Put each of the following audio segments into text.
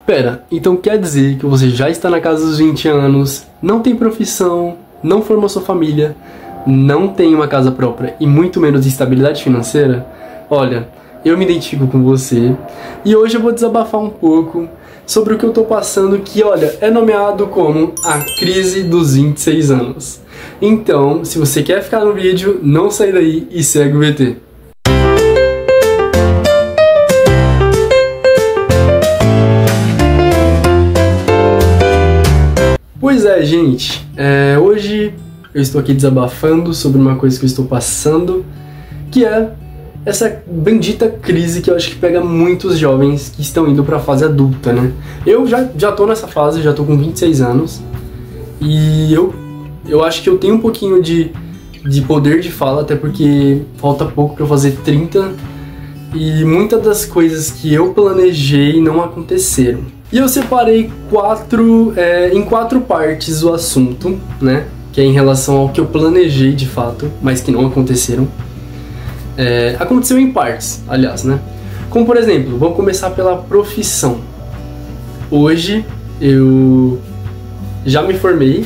Pera, então quer dizer que você já está na casa dos 20 anos, não tem profissão, não formou sua família, não tem uma casa própria e muito menos estabilidade financeira? Olha, eu me identifico com você e hoje eu vou desabafar um pouco sobre o que eu tô passando que, olha, é nomeado como a crise dos 26 anos. Então, se você quer ficar no vídeo, não sai daí e segue o VT. Pois é, gente, hoje eu estou aqui desabafando sobre uma coisa que eu estou passando, que é essa bendita crise que eu acho que pega muitos jovens que estão indo para a fase adulta, né? Eu já tô nessa fase, já tô com 26 anos, e eu acho que eu tenho um pouquinho de poder de fala, até porque falta pouco para eu fazer 30, e muitas das coisas que eu planejei não aconteceram. E eu separei em quatro partes o assunto, né? Que é em relação ao que eu planejei de fato, mas que não aconteceram. Aconteceu em partes, aliás, né? Como por exemplo, vamos começar pela profissão. Hoje eu já me formei,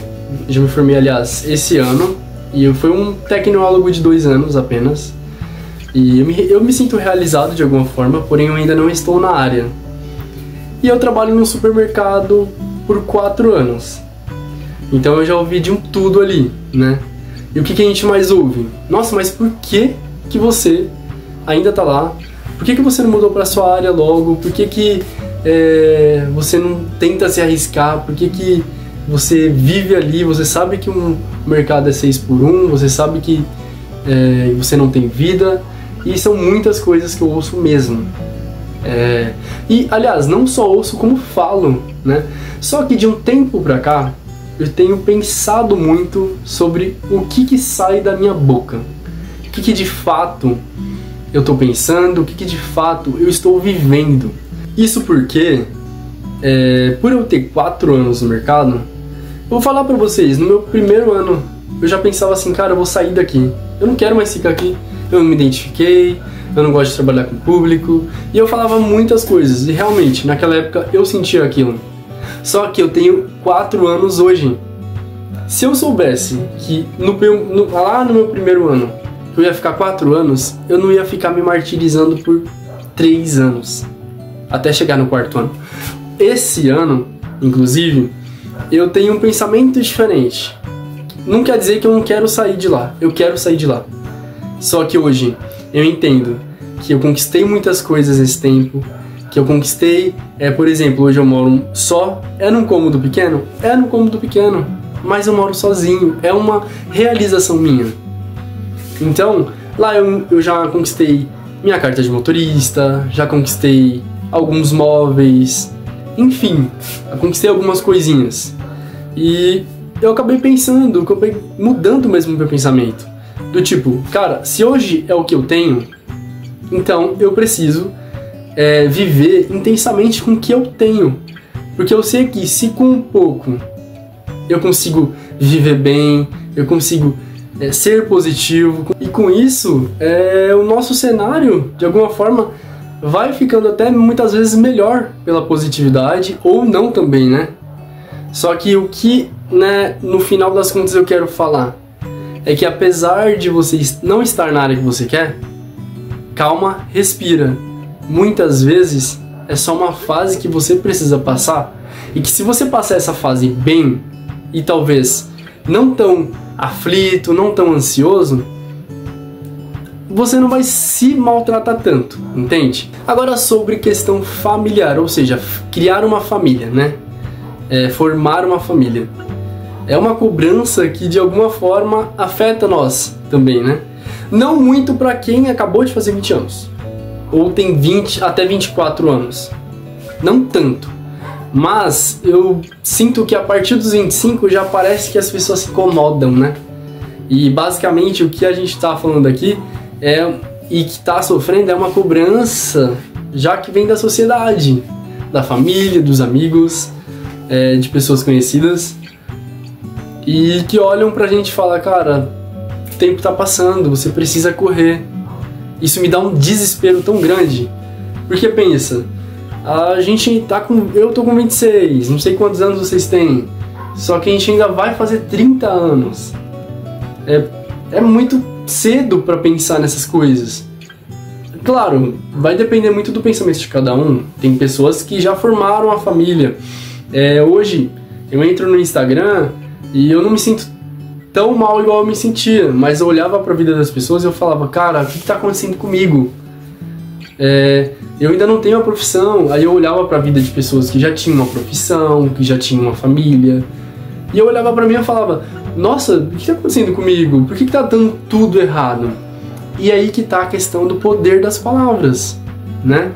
aliás, esse ano, e eu fui um tecnólogo de 2 anos apenas. E eu me sinto realizado de alguma forma, porém eu ainda não estou na área. E eu trabalho num supermercado por 4 anos. Então eu já ouvi de um tudo ali, né? E o que a gente mais ouve? Nossa, mas por que você ainda tá lá? Por que você não mudou pra sua área logo? Por que você não tenta se arriscar? Por que você vive ali? Você sabe que um mercado é 6 por 1, você sabe que você não tem vida. E são muitas coisas que eu ouço mesmo. E, aliás, não só ouço como falo, né? Só que de um tempo pra cá, eu tenho pensado muito sobre o que sai da minha boca. O que de fato eu tô pensando, o que de fato eu estou vivendo. Isso porque, por eu ter 4 anos no mercado, eu vou falar pra vocês, no meu primeiro ano, eu já pensava assim, cara, eu vou sair daqui. Eu não quero mais ficar aqui, eu não me identifiquei, eu não gosto de trabalhar com o público, e eu falava muitas coisas, e realmente, naquela época, eu sentia aquilo. Só que eu tenho 4 anos hoje. Se eu soubesse que lá no meu primeiro ano, eu ia ficar 4 anos, eu não ia ficar me martirizando por 3 anos, até chegar no 4º ano. Esse ano, inclusive, eu tenho um pensamento diferente. Não quer dizer que eu não quero sair de lá, eu quero sair de lá. Só que hoje eu entendo que eu conquistei muitas coisas nesse tempo, que eu conquistei, por exemplo, hoje eu moro só, num cômodo pequeno? Num cômodo pequeno, mas eu moro sozinho, é uma realização minha. Então, lá eu já conquistei minha carta de motorista, já conquistei alguns móveis, enfim, eu conquistei algumas coisinhas. E eu acabei mudando mesmo o meu pensamento. Do tipo, cara, se hoje é o que eu tenho, então eu preciso viver intensamente com o que eu tenho. Porque eu sei que se com um pouco eu consigo viver bem, eu consigo ser positivo, e com isso o nosso cenário, de alguma forma, vai ficando até muitas vezes melhor pela positividade, ou não também, né? Só que o que, né, no final das contas eu quero falar é que apesar de você não estar na área que você quer, calma, respira. Muitas vezes é só uma fase que você precisa passar, e que se você passar essa fase bem, e talvez não tão aflito, não tão ansioso, você não vai se maltratar tanto, entende? Agora sobre questão familiar, ou seja, criar uma família, né? Formar uma família. É uma cobrança que de alguma forma afeta nós também, né? Não muito para quem acabou de fazer 20 anos, ou tem 20 até 24 anos. Não tanto. Mas eu sinto que a partir dos 25 já parece que as pessoas se incomodam, né? E basicamente o que a gente tá falando aqui e que tá sofrendo é uma cobrança, já que vem da sociedade, da família, dos amigos, de pessoas conhecidas, e que olham pra gente e falam, cara, o tempo tá passando, você precisa correr. Isso me dá um desespero tão grande, porque pensa, Eu tô com 26, não sei quantos anos vocês têm, só que a gente ainda vai fazer 30 anos. É muito cedo para pensar nessas coisas. Claro, vai depender muito do pensamento de cada um. Tem pessoas que já formaram a família. Hoje eu entro no Instagram e eu não me sinto tão mal igual eu me sentia, mas eu olhava para a vida das pessoas e eu falava, cara, o que está acontecendo comigo? Eu ainda não tenho uma profissão. Aí eu olhava para a vida de pessoas que já tinham uma profissão, que já tinham uma família, e eu olhava para mim e falava, nossa, o que está acontecendo comigo? Por que está dando tudo errado? E aí que tá a questão do poder das palavras, né?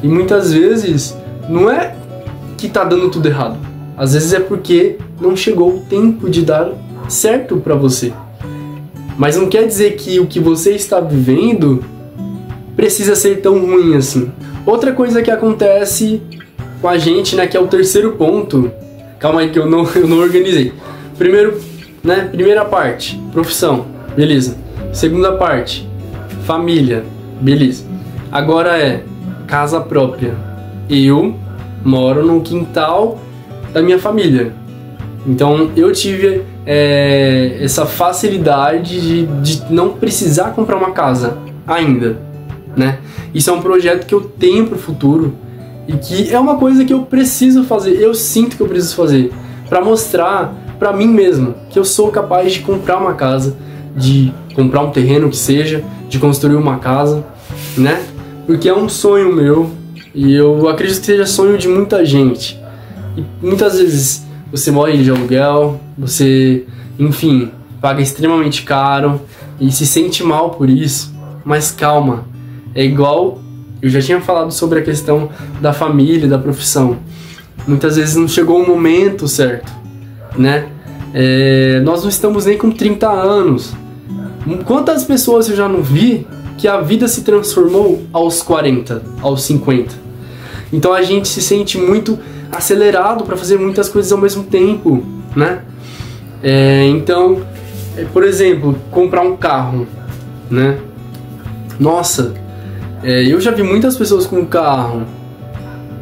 E muitas vezes não é que tá dando tudo errado. Às vezes é porque não chegou o tempo de dar certo pra você. Mas não quer dizer que o que você está vivendo precisa ser tão ruim assim. Outra coisa que acontece com a gente, né, que é o terceiro ponto. Calma aí que eu não organizei. Primeira parte, profissão, beleza. Segunda parte, família, beleza. Agora casa própria. Eu moro no quintal da minha família. Então eu tive essa facilidade de não precisar comprar uma casa ainda, né? Isso é um projeto que eu tenho pro futuro e que é uma coisa que eu preciso fazer. Eu sinto que eu preciso fazer para mostrar para mim mesmo que eu sou capaz de comprar uma casa, de comprar um terreno que seja, de construir uma casa, né? Porque é um sonho meu e eu acredito que seja sonho de muita gente. E muitas vezes você mora de aluguel, você, enfim, paga extremamente caro e se sente mal por isso, mas calma, é igual eu já tinha falado sobre a questão da família, da profissão. Muitas vezes não chegou o momento certo, né? Nós não estamos nem com 30 anos. Quantas pessoas eu já não vi que a vida se transformou aos 40, aos 50? Então a gente se sente muito acelerado para fazer muitas coisas ao mesmo tempo, né? Então, por exemplo, comprar um carro, né? Nossa, eu já vi muitas pessoas com carro.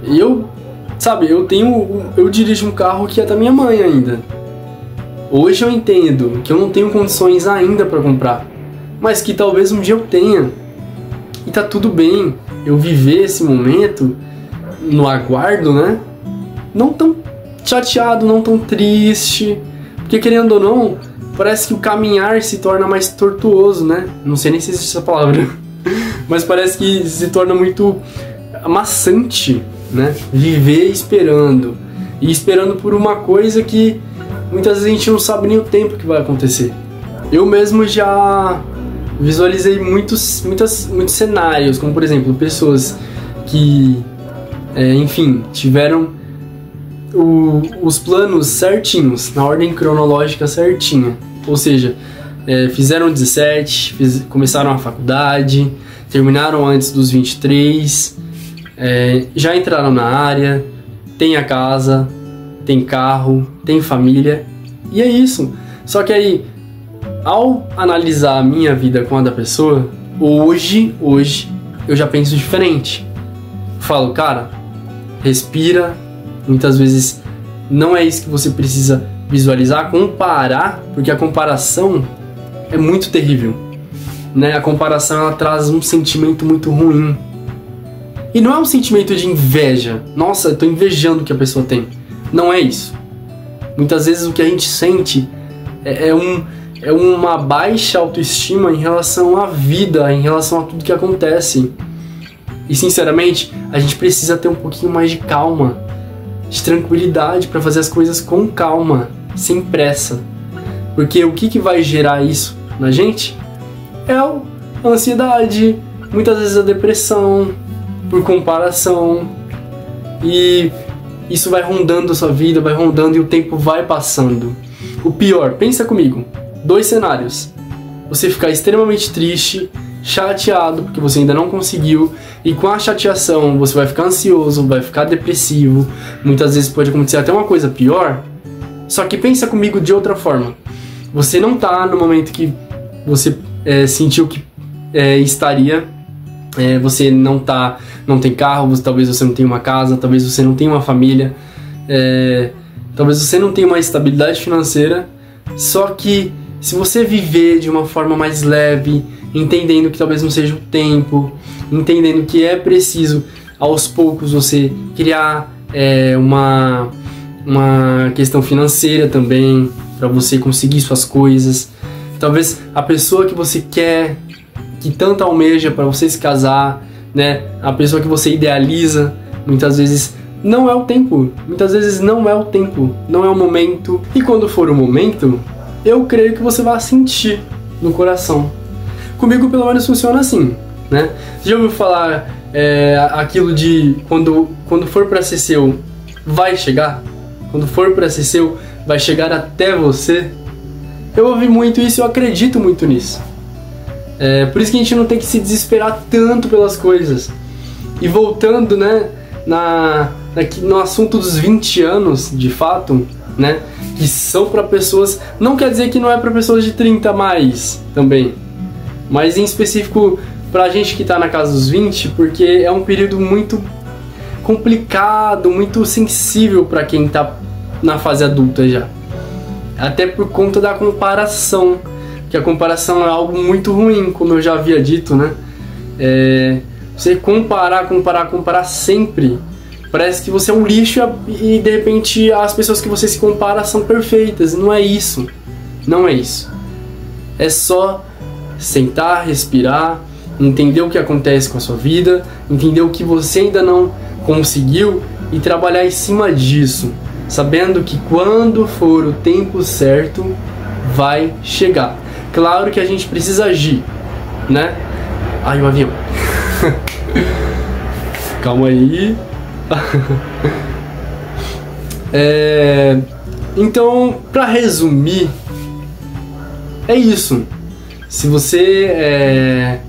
Eu dirijo um carro que é da minha mãe ainda. Hoje eu entendo que eu não tenho condições ainda para comprar, mas que talvez um dia eu tenha. E tá tudo bem eu viver esse momento no aguardo, né? Não tão chateado, não tão triste, porque querendo ou não, parece que o caminhar se torna mais tortuoso, né? Não sei nem se existe essa palavra, mas parece que se torna muito amassante, né? Viver esperando, e esperando por uma coisa que muitas vezes a gente não sabe nem o tempo que vai acontecer. Eu mesmo já visualizei muitos cenários, como por exemplo, pessoas que, enfim, tiveram os planos certinhos, na ordem cronológica certinha. Ou seja, fizeram 17, começaram a faculdade, terminaram antes dos 23, já entraram na área, tem a casa, tem carro, tem família, e é isso. Só que aí, ao analisar a minha vida com a da pessoa, hoje eu já penso diferente. Falo, cara, respira. Muitas vezes não é isso que você precisa visualizar, comparar, porque a comparação é muito terrível, né? A comparação, ela traz um sentimento muito ruim. E não é um sentimento de inveja. Nossa, eu tô invejando o que a pessoa tem. Não é isso. Muitas vezes o que a gente sente é uma baixa autoestima em relação à vida, em relação a tudo que acontece. E sinceramente, a gente precisa ter um pouquinho mais de calma, de tranquilidade para fazer as coisas com calma, sem pressa. Porque o que vai gerar isso na gente é a ansiedade, muitas vezes a depressão, por comparação. E isso vai rondando a sua vida, vai rondando e o tempo vai passando. O pior, pensa comigo, 2 cenários. Você ficar extremamente triste, chateado porque você ainda não conseguiu, e com a chateação você vai ficar ansioso, vai ficar depressivo, muitas vezes pode acontecer até uma coisa pior. Só que pensa comigo de outra forma. Você não tá no momento que você sentiu que estaria você não tem carro, talvez você não tenha uma casa, talvez você não tenha uma família, talvez você não tenha uma estabilidade financeira. Só que se você viver de uma forma mais leve, entendendo que talvez não seja o tempo, entendendo que é preciso aos poucos você criar uma questão financeira também, para você conseguir suas coisas. Talvez a pessoa que você quer, que tanto almeja para você se casar, né? A pessoa que você idealiza, muitas vezes não é o tempo. Muitas vezes não é o tempo, não é o momento. E quando for o momento, eu creio que você vai sentir no coração. Comigo pelo menos funciona assim, né? Você já ouviu falar aquilo de quando for para ser seu, vai chegar? Quando for para ser seu, vai chegar até você? Eu ouvi muito isso e eu acredito muito nisso. Por isso que a gente não tem que se desesperar tanto pelas coisas. E voltando, né, no assunto dos 20 anos, de fato, né, que são para pessoas... Não quer dizer que não é para pessoas de 30 a mais também. Mas em específico pra gente que tá na casa dos 20, porque é um período muito complicado, muito sensível para quem tá na fase adulta já. Até por conta da comparação, que a comparação é algo muito ruim, como eu já havia dito, né? Você comparar sempre, parece que você é um lixo e de repente as pessoas que você se compara são perfeitas. Não é isso, não é isso. É só sentar, respirar, entender o que acontece com a sua vida, entender o que você ainda não conseguiu e trabalhar em cima disso, sabendo que quando for o tempo certo, vai chegar. Claro que a gente precisa agir, né? Ai, o avião. Calma aí. Então, pra resumir, é isso. Se você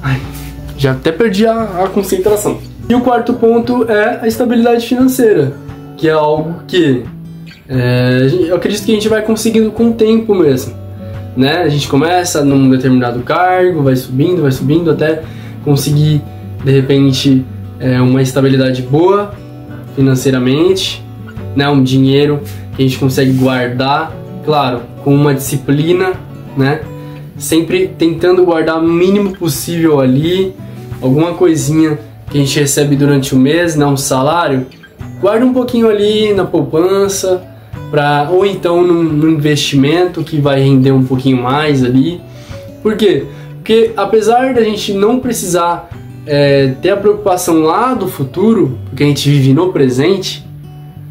Ai, já até perdi a concentração. E o quarto ponto é a estabilidade financeira, que é algo que eu acredito que a gente vai conseguindo com o tempo mesmo, né? A gente começa num determinado cargo, vai subindo até conseguir, de repente, uma estabilidade boa financeiramente, né? Um dinheiro que a gente consegue guardar, claro, com uma disciplina, né? Sempre tentando guardar o mínimo possível ali, alguma coisinha que a gente recebe durante o mês, né? Um salário, guarda um pouquinho ali na poupança, ou então num investimento que vai render um pouquinho mais ali. Por quê? Porque apesar da gente não precisar ter a preocupação lá do futuro, porque a gente vive no presente,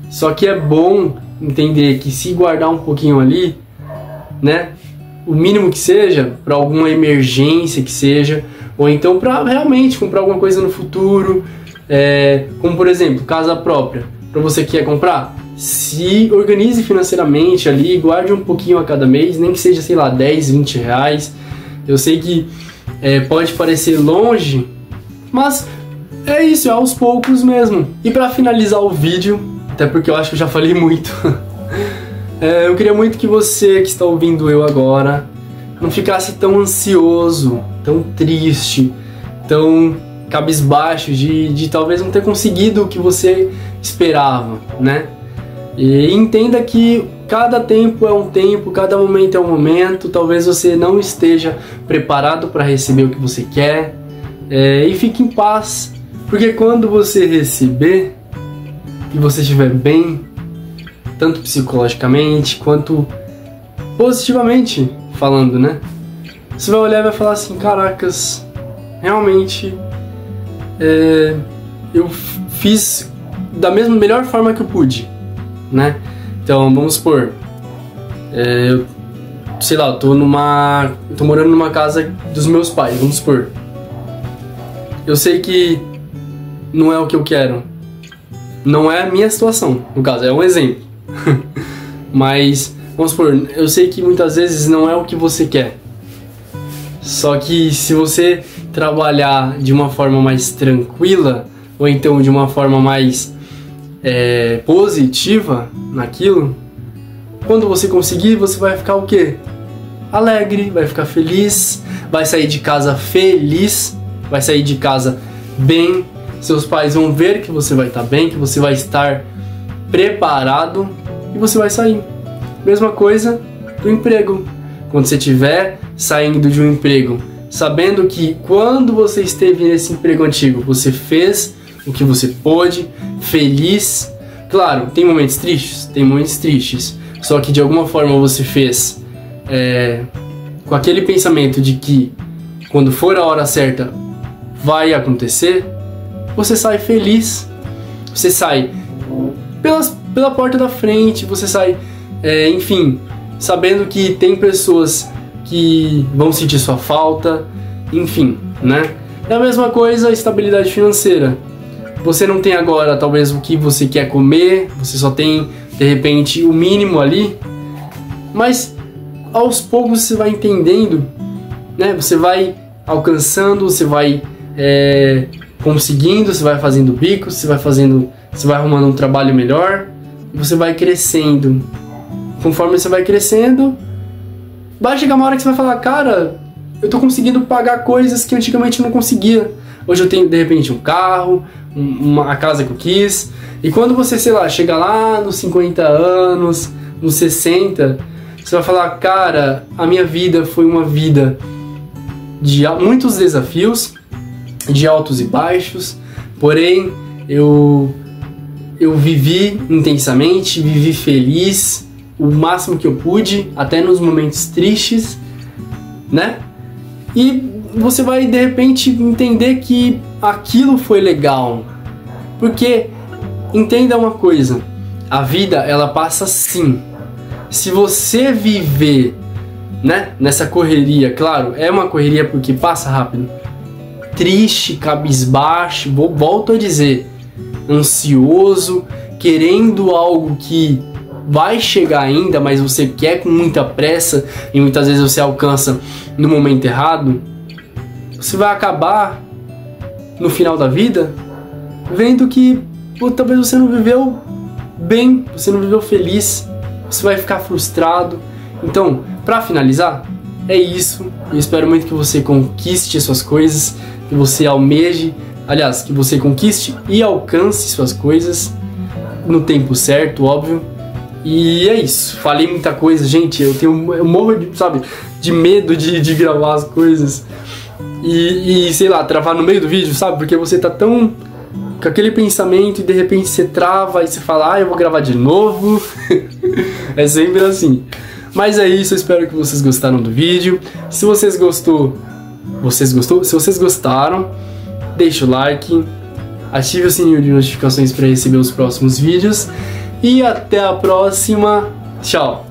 só que é bom entender que se guardar um pouquinho ali, né, o mínimo que seja, para alguma emergência que seja, ou então para realmente comprar alguma coisa no futuro, como por exemplo, casa própria, para você que quer comprar, se organize financeiramente ali, guarde um pouquinho a cada mês, nem que seja, sei lá, 10, 20 reais. Eu sei que pode parecer longe, mas é isso, é aos poucos mesmo. E para finalizar o vídeo, até porque eu acho que eu já falei muito, eu queria muito que você que está ouvindo eu agora não ficasse tão ansioso, tão triste, tão cabisbaixo de talvez não ter conseguido o que você esperava, né? E entenda que cada tempo é um tempo, cada momento é um momento. Talvez você não esteja preparado para receber o que você quer, e fique em paz, porque quando você receber e você estiver bem, tanto psicologicamente quanto positivamente falando, né? Você vai olhar e vai falar assim: caracas, realmente eu fiz da melhor forma que eu pude, né? Então, vamos supor, eu sei lá, eu tô morando numa casa dos meus pais, vamos supor. Eu sei que não é o que eu quero, não é a minha situação, no caso, é um exemplo. Mas, vamos supor, eu sei que muitas vezes não é o que você quer. Só que se você trabalhar de uma forma mais tranquila, ou então de uma forma mais positiva naquilo, quando você conseguir, você vai ficar o quê? Alegre, vai ficar feliz, vai sair de casa feliz, vai sair de casa bem, seus pais vão ver que você vai estar bem, que você vai estar preparado e você vai sair. Mesma coisa do emprego. Quando você estiver saindo de um emprego, sabendo que quando você esteve nesse emprego antigo, você fez o que você pôde, feliz. Claro, tem momentos tristes, só que de alguma forma você fez com aquele pensamento de que quando for a hora certa vai acontecer, você sai feliz, você sai pela porta da frente, você sai, enfim, sabendo que tem pessoas que vão sentir sua falta, enfim, né? É a mesma coisa a estabilidade financeira. Você não tem agora talvez o que você quer comer, você só tem de repente o mínimo ali, mas aos poucos você vai entendendo, né? Você vai alcançando, você vai conseguindo, você vai fazendo bicos, você vai arrumando um trabalho melhor, você vai crescendo. Conforme você vai crescendo, vai chegar uma hora que você vai falar, cara, eu tô conseguindo pagar coisas que antigamente eu não conseguia. Hoje eu tenho, de repente, um carro, uma casa que eu quis. E quando você, sei lá, chega lá nos 50 anos, nos 60, você vai falar, cara, a minha vida foi uma vida de muitos desafios, de altos e baixos, porém, eu vivi intensamente, vivi feliz, o máximo que eu pude, até nos momentos tristes, né? E você vai de repente entender que aquilo foi legal. Porque entenda uma coisa, a vida ela passa sim. Se você viver, né, nessa correria, claro, é uma correria porque passa rápido, triste, cabisbaixo, volto a dizer, ansioso, querendo algo que vai chegar ainda, mas você quer com muita pressa e muitas vezes você alcança no momento errado, você vai acabar no final da vida vendo que talvez você não viveu bem, você não viveu feliz, você vai ficar frustrado. Então, para finalizar, é isso. Eu espero muito que você conquiste suas coisas, que você almeje, aliás, que você conquiste e alcance suas coisas no tempo certo, óbvio. E é isso, falei muita coisa, gente, eu morro de medo de gravar as coisas e sei lá, travar no meio do vídeo, sabe? Porque você tá tão com aquele pensamento e de repente você trava e você fala, eu vou gravar de novo. É sempre assim. Mas é isso, eu espero que vocês gostaram do vídeo. Se vocês gostaram, deixa o like, ative o sininho de notificações para receber os próximos vídeos. E até a próxima. Tchau!